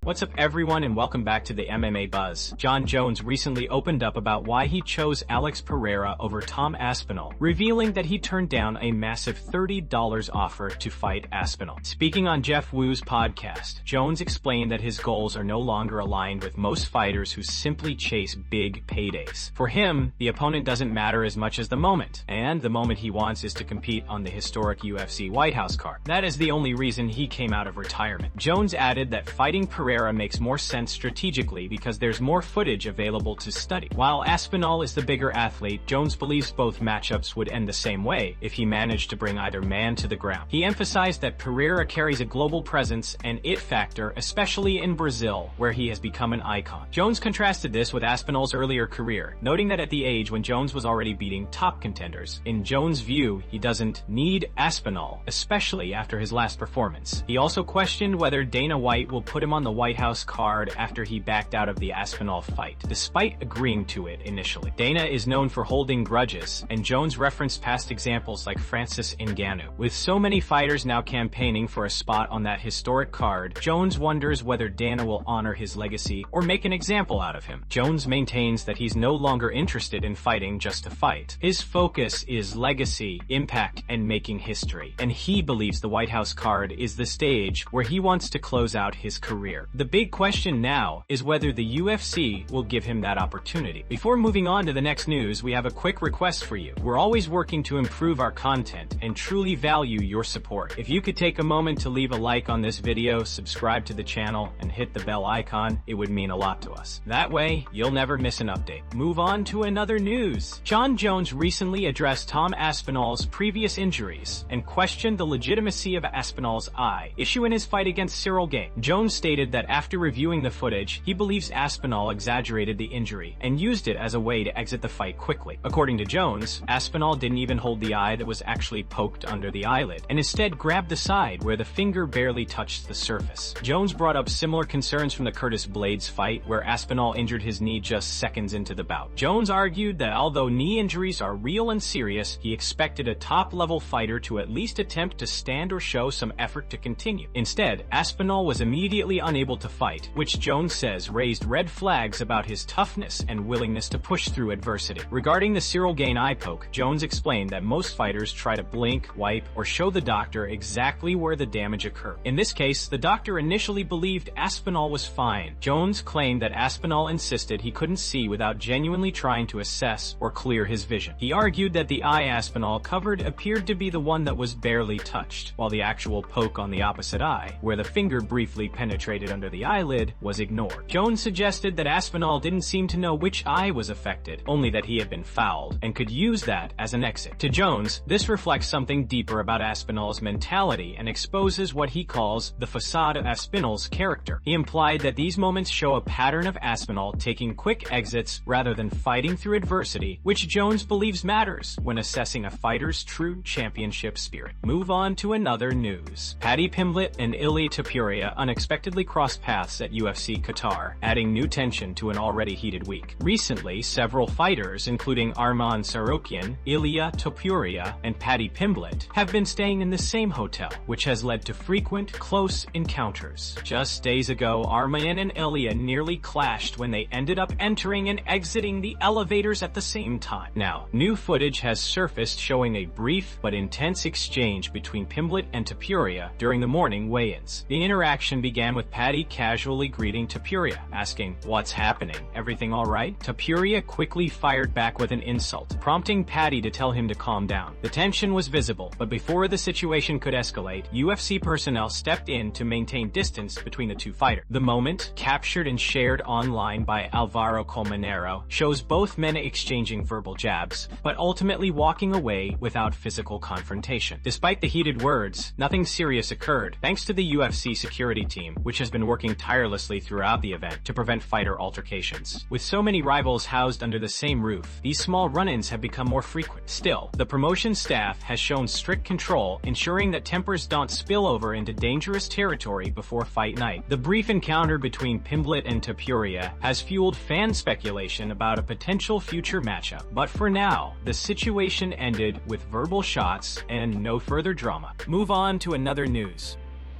What's up everyone and welcome back to the MMA Buzz. Jon Jones recently opened up about why he chose Alex Pereira over Tom Aspinall, revealing that he turned down a massive $30 offer to fight Aspinall. Speaking on Jeff Wu's podcast, Jones explained that his goals are no longer aligned with most fighters who simply chase big paydays. For him, the opponent doesn't matter as much as the moment, and the moment he wants is to compete on the historic UFC White House card. That is the only reason he came out of retirement. Jones added that fighting Pereira makes more sense strategically because there's more footage available to study. While Aspinall is the bigger athlete, Jones believes both matchups would end the same way if he managed to bring either man to the ground. He emphasized that Pereira carries a global presence and it factor, especially in Brazil, where he has become an icon. Jones contrasted this with Aspinall's earlier career, noting that at the age when Jones was already beating top contenders, in Jones' view, he doesn't need Aspinall, especially after his last performance. He also questioned whether Dana White will put him on the White House card after he backed out of the Aspinall fight, despite agreeing to it initially. Dana is known for holding grudges, and Jones referenced past examples like Francis Ngannou. With so many fighters now campaigning for a spot on that historic card, Jones wonders whether Dana will honor his legacy or make an example out of him. Jones maintains that he's no longer interested in fighting just to fight. His focus is legacy, impact, and making history, and he believes the White House card is the stage where he wants to close out his career. The big question now is whether the UFC will give him that opportunity. Before moving on to the next news, we have a quick request for you. We're always working to improve our content and truly value your support. If you could take a moment to leave a like on this video, subscribe to the channel, and hit the bell icon, it would mean a lot to us. That way, you'll never miss an update. Move on to another news. Jon Jones recently addressed Tom Aspinall's previous injuries and questioned the legitimacy of Aspinall's eye issue in his fight against Cyril Gane. Jones stated that after reviewing the footage, he believes Aspinall exaggerated the injury and used it as a way to exit the fight quickly. According to Jones, Aspinall didn't even hold the eye that was actually poked under the eyelid, and instead grabbed the side where the finger barely touched the surface. Jones brought up similar concerns from the Curtis Blaydes fight, where Aspinall injured his knee just seconds into the bout. Jones argued that although knee injuries are real and serious, he expected a top-level fighter to at least attempt to stand or show some effort to continue. Instead, Aspinall was immediately unable to fight, which Jones says raised red flags about his toughness and willingness to push through adversity. Regarding the Cyril Gane eye poke, Jones explained that most fighters try to blink, wipe, or show the doctor exactly where the damage occurred. In this case, the doctor initially believed Aspinall was fine. Jones claimed that Aspinall insisted he couldn't see without genuinely trying to assess or clear his vision. He argued that the eye Aspinall covered appeared to be the one that was barely touched, while the actual poke on the opposite eye, where the finger briefly penetrated under the eyelid, was ignored. Jones suggested that Aspinall didn't seem to know which eye was affected, only that he had been fouled, and could use that as an exit. To Jones, this reflects something deeper about Aspinall's mentality and exposes what he calls the facade of Aspinall's character. He implied that these moments show a pattern of Aspinall taking quick exits rather than fighting through adversity, which Jones believes matters when assessing a fighter's true championship spirit. Move on to another news. Paddy Pimblett and Ilia Topuria unexpectedly crossed paths at UFC Qatar, adding new tension to an already heated week. Recently, several fighters, including Arman Tsarukyan, Ilia Topuria, and Paddy Pimblett, have been staying in the same hotel, which has led to frequent, close encounters. Just days ago, Arman and Ilia nearly clashed when they ended up entering and exiting the elevators at the same time. Now, new footage has surfaced showing a brief but intense exchange between Pimblett and Topuria during the morning weigh-ins. The interaction began with Paddy casually greeting Topuria, asking, "What's happening? Everything alright?" Topuria quickly fired back with an insult, prompting Paddy to tell him to calm down. The tension was visible, but before the situation could escalate, UFC personnel stepped in to maintain distance between the two fighters. The moment, captured and shared online by Alvaro Colmenero, shows both men exchanging verbal jabs, but ultimately walking away without physical confrontation. Despite the heated words, nothing serious occurred, thanks to the UFC security team, which has been working tirelessly throughout the event to prevent fighter altercations. With so many rivals housed under the same roof, these small run-ins have become more frequent. Still, the promotion staff has shown strict control, ensuring that tempers don't spill over into dangerous territory before fight night. The brief encounter between Pimblett and Topuria has fueled fan speculation about a potential future matchup, but for now, the situation ended with verbal shots and no further drama. Move on to another news.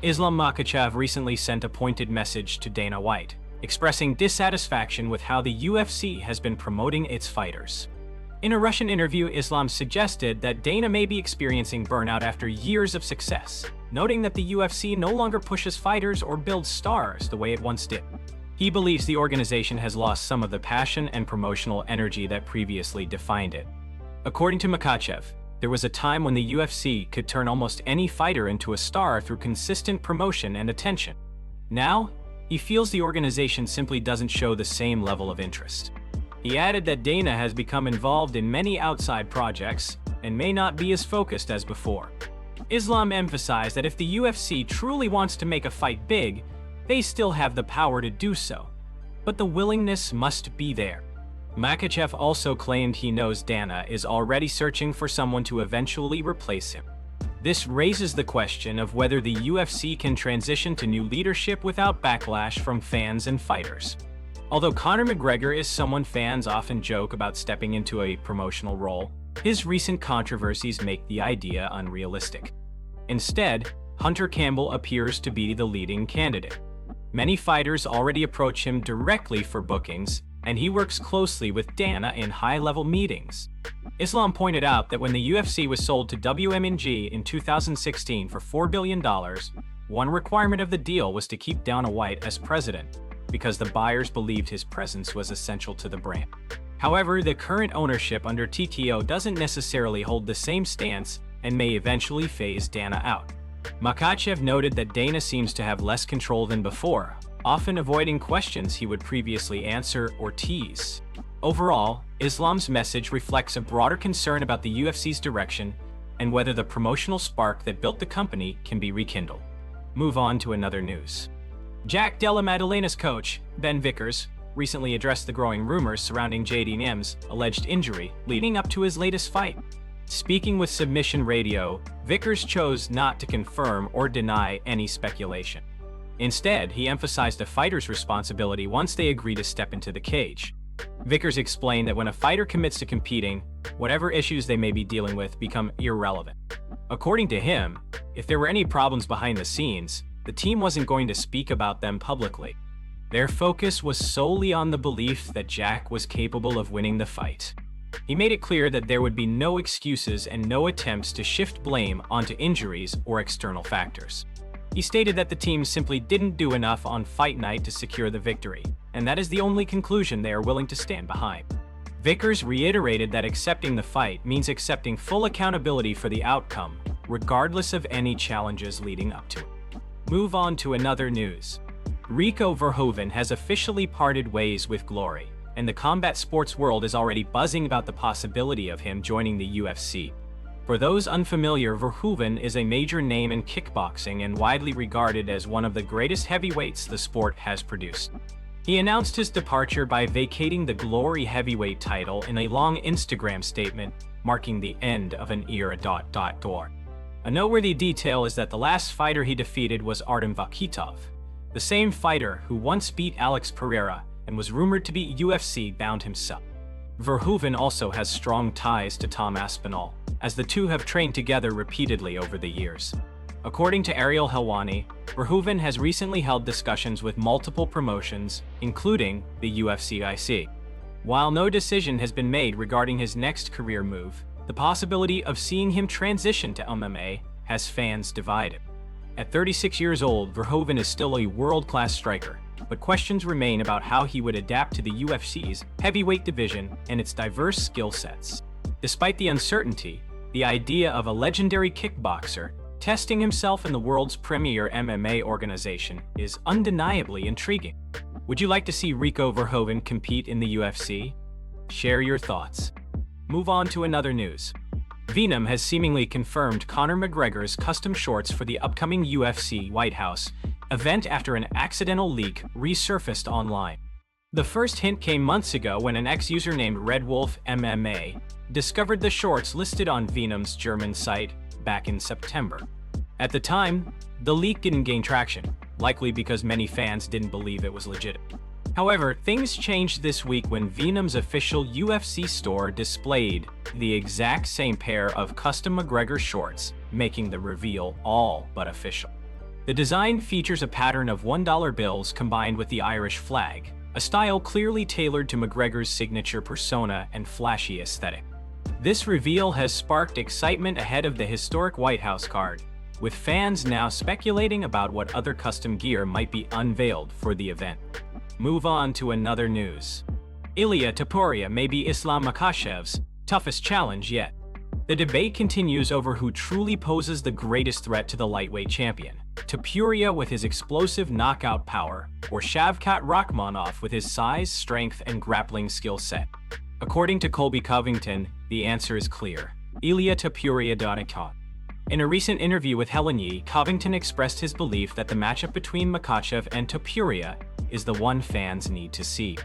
Islam Makhachev recently sent a pointed message to Dana White, expressing dissatisfaction with how the UFC has been promoting its fighters. In a Russian interview, Islam suggested that Dana may be experiencing burnout after years of success, noting that the UFC no longer pushes fighters or builds stars the way it once did. He believes the organization has lost some of the passion and promotional energy that previously defined it. According to Makhachev, there was a time when the UFC could turn almost any fighter into a star through consistent promotion and attention. Now, he feels the organization simply doesn't show the same level of interest. He added that Dana has become involved in many outside projects and may not be as focused as before. Islam emphasized that if the UFC truly wants to make a fight big, they still have the power to do so, but the willingness must be there. Makhachev also claimed he knows Dana is already searching for someone to eventually replace him. This raises the question of whether the UFC can transition to new leadership without backlash from fans and fighters. Although Conor McGregor is someone fans often joke about stepping into a promotional role, his recent controversies make the idea unrealistic. Instead, Hunter Campbell appears to be the leading candidate. Many fighters already approach him directly for bookings, and he works closely with Dana in high-level meetings. Islam pointed out that when the UFC was sold to WMNG in 2016 for $4 billion, one requirement of the deal was to keep Dana White as president, because the buyers believed his presence was essential to the brand. However, the current ownership under TTO doesn't necessarily hold the same stance and may eventually phase Dana out. Makhachev noted that Dana seems to have less control than before, often avoiding questions he would previously answer or tease. Overall, Islam's message reflects a broader concern about the UFC's direction and whether the promotional spark that built the company can be rekindled. Move on to another news. Jack Della Madalena's coach, Ben Vickers, recently addressed the growing rumors surrounding JD Nim's alleged injury leading up to his latest fight. Speaking with Submission Radio, Vickers chose not to confirm or deny any speculation. Instead, he emphasized a fighter's responsibility once they agree to step into the cage. Vickers explained that when a fighter commits to competing, whatever issues they may be dealing with become irrelevant. According to him, if there were any problems behind the scenes, the team wasn't going to speak about them publicly. Their focus was solely on the belief that Jack was capable of winning the fight. He made it clear that there would be no excuses and no attempts to shift blame onto injuries or external factors. He stated that the team simply didn't do enough on fight night to secure the victory, and that is the only conclusion they are willing to stand behind. Vickers reiterated that accepting the fight means accepting full accountability for the outcome, regardless of any challenges leading up to it. Move on to another news. Rico Verhoeven has officially parted ways with Glory, and the combat sports world is already buzzing about the possibility of him joining the UFC. For those unfamiliar, Verhoeven is a major name in kickboxing and widely regarded as one of the greatest heavyweights the sport has produced. He announced his departure by vacating the Glory heavyweight title in a long Instagram statement, marking the end of an era. A noteworthy detail is that the last fighter he defeated was Artem Vakitov, the same fighter who once beat Alex Pereira and was rumored to be UFC-bound himself. Verhoeven also has strong ties to Tom Aspinall, as the two have trained together repeatedly over the years. According to Ariel Helwani, Verhoeven has recently held discussions with multiple promotions, including the UFC. While no decision has been made regarding his next career move, the possibility of seeing him transition to MMA has fans divided. At 36 years old, Verhoeven is still a world-class striker, but questions remain about how he would adapt to the UFC's heavyweight division and its diverse skill sets. Despite the uncertainty, the idea of a legendary kickboxer testing himself in the world's premier MMA organization is undeniably intriguing. Would you like to see Rico Verhoeven compete in the UFC? Share your thoughts. Move on to another news. Venom has seemingly confirmed Conor McGregor's custom shorts for the upcoming UFC White House event after an accidental leak resurfaced online. The first hint came months ago when an ex-user named Red Wolf MMA discovered the shorts listed on Venom's German site back in September. At the time, the leak didn't gain traction, likely because many fans didn't believe it was legit. However, things changed this week when Venom's official UFC store displayed the exact same pair of custom McGregor shorts, making the reveal all but official. The design features a pattern of $1 bills combined with the Irish flag, a style clearly tailored to McGregor's signature persona and flashy aesthetic. This reveal has sparked excitement ahead of the historic White House card, with fans now speculating about what other custom gear might be unveiled for the event. Move on to another news. Ilia Topuria may be Islam Makhachev's toughest challenge yet. The debate continues over who truly poses the greatest threat to the lightweight champion, Topuria with his explosive knockout power, or Shavkat Rakhmonov with his size, strength, and grappling skill set. According to Colby Covington, the answer is clear: Ilia Topuria. In a recent interview with Helen Yee, Covington expressed his belief that the matchup between Makhachev and Topuria is the one fans need to see.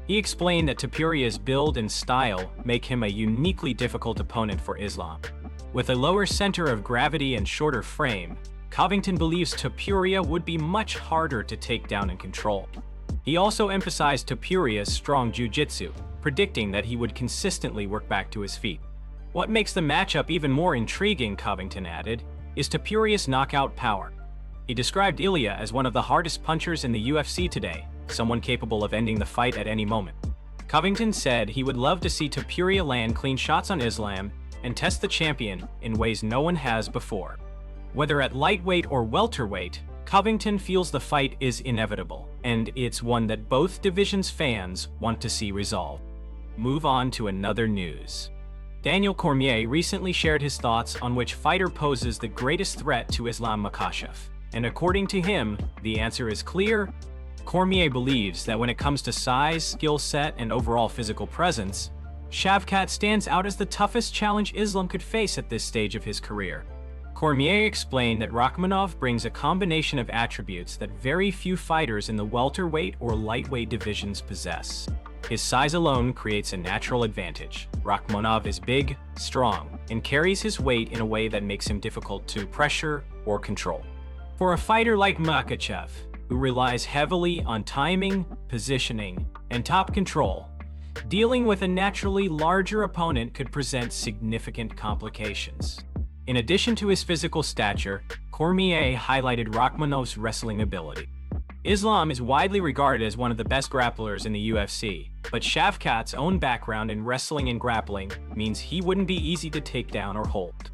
He explained that Topuria's build and style make him a uniquely difficult opponent for Islam. With a lower center of gravity and shorter frame, Covington believes Topuria would be much harder to take down and control. He also emphasized Topuria's strong jiu-jitsu, predicting that he would consistently work back to his feet. What makes the matchup even more intriguing, Covington added, is Topuria's knockout power. He described Ilia as one of the hardest punchers in the UFC today, someone capable of ending the fight at any moment. Covington said he would love to see Topuria land clean shots on Islam and test the champion in ways no one has before. Whether at lightweight or welterweight, Covington feels the fight is inevitable, and it's one that both divisions' fans want to see resolved. Move on to another news. Daniel Cormier recently shared his thoughts on which fighter poses the greatest threat to Islam Makhachev, and according to him, the answer is clear. Cormier believes that when it comes to size, skill set, and overall physical presence, Shavkat stands out as the toughest challenge Islam could face at this stage of his career. Cormier explained that Rakhmonov brings a combination of attributes that very few fighters in the welterweight or lightweight divisions possess. His size alone creates a natural advantage. Rakhmonov is big, strong, and carries his weight in a way that makes him difficult to pressure or control. For a fighter like Makhachev, who relies heavily on timing, positioning, and top control, dealing with a naturally larger opponent could present significant complications. In addition to his physical stature, Cormier highlighted Rakhmonov's wrestling ability. Islam is widely regarded as one of the best grapplers in the UFC, but Shavkat's own background in wrestling and grappling means he wouldn't be easy to take down or hold.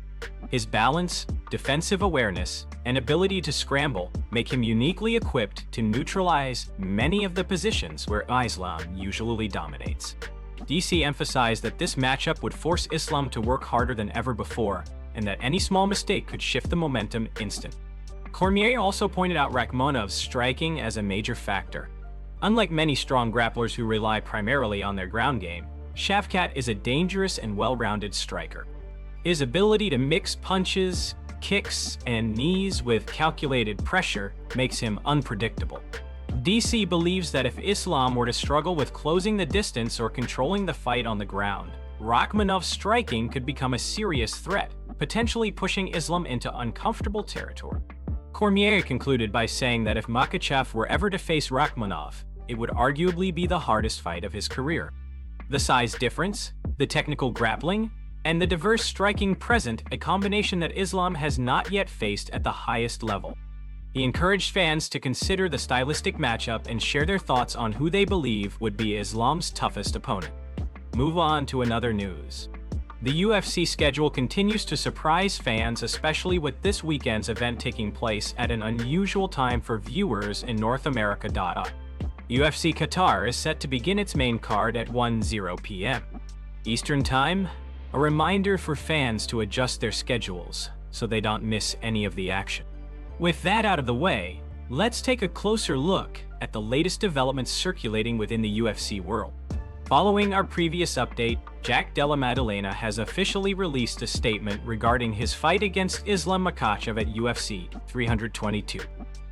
His balance, defensive awareness, and ability to scramble make him uniquely equipped to neutralize many of the positions where Islam usually dominates. DC emphasized that this matchup would force Islam to work harder than ever before, and that any small mistake could shift the momentum instantly. Cormier also pointed out Rakhmonov's striking as a major factor. Unlike many strong grapplers who rely primarily on their ground game, Shavkat is a dangerous and well-rounded striker. His ability to mix punches, kicks, and knees with calculated pressure makes him unpredictable. DC believes that if Islam were to struggle with closing the distance or controlling the fight on the ground, Rakhmonov's striking could become a serious threat, potentially pushing Islam into uncomfortable territory. Cormier concluded by saying that if Makhachev were ever to face Rakhmonov, it would arguably be the hardest fight of his career. The size difference, the technical grappling, and the diverse striking present a combination that Islam has not yet faced at the highest level. He encouraged fans to consider the stylistic matchup and share their thoughts on who they believe would be Islam's toughest opponent. Move on to another news. The UFC schedule continues to surprise fans, especially with this weekend's event taking place at an unusual time for viewers in North America. UFC Qatar is set to begin its main card at 1:00 p.m. Eastern Time, a reminder for fans to adjust their schedules so they don't miss any of the action. With that out of the way, let's take a closer look at the latest developments circulating within the UFC world. Following our previous update, Jack Della Maddalena has officially released a statement regarding his fight against Islam Makhachev at UFC 322.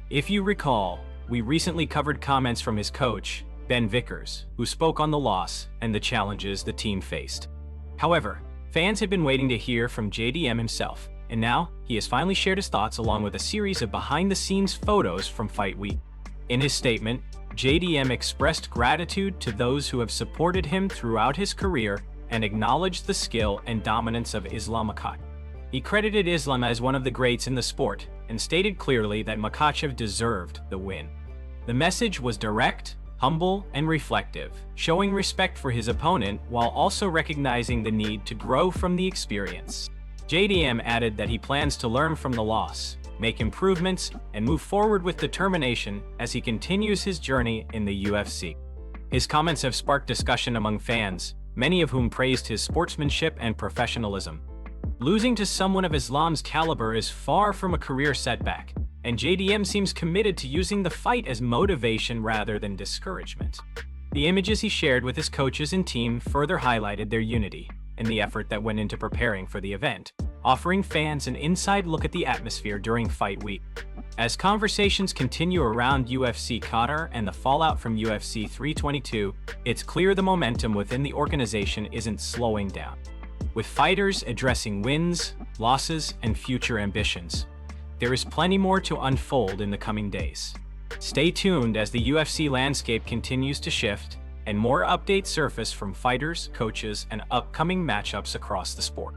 If you recall, we recently covered comments from his coach, Ben Vickers, who spoke on the loss and the challenges the team faced. However, fans had been waiting to hear from JDM himself, and now he has finally shared his thoughts along with a series of behind-the-scenes photos from Fight Week. In his statement, JDM expressed gratitude to those who have supported him throughout his career and acknowledged the skill and dominance of Islam Makhachev. He credited Islam as one of the greats in the sport and stated clearly that Makhachev deserved the win. The message was direct, humble, and reflective, showing respect for his opponent while also recognizing the need to grow from the experience. JDM added that he plans to learn from the loss, make improvements, and move forward with determination as he continues his journey in the UFC. His comments have sparked discussion among fans, many of whom praised his sportsmanship and professionalism. Losing to someone of Islam's caliber is far from a career setback, and JDM seems committed to using the fight as motivation rather than discouragement. The images he shared with his coaches and team further highlighted their unity and the effort that went into preparing for the event, offering fans an inside look at the atmosphere during fight week. As conversations continue around UFC Qatar and the fallout from UFC 322, it's clear the momentum within the organization isn't slowing down. With fighters addressing wins, losses, and future ambitions, there is plenty more to unfold in the coming days. Stay tuned as the UFC landscape continues to shift and more updates surface from fighters, coaches, and upcoming matchups across the sport.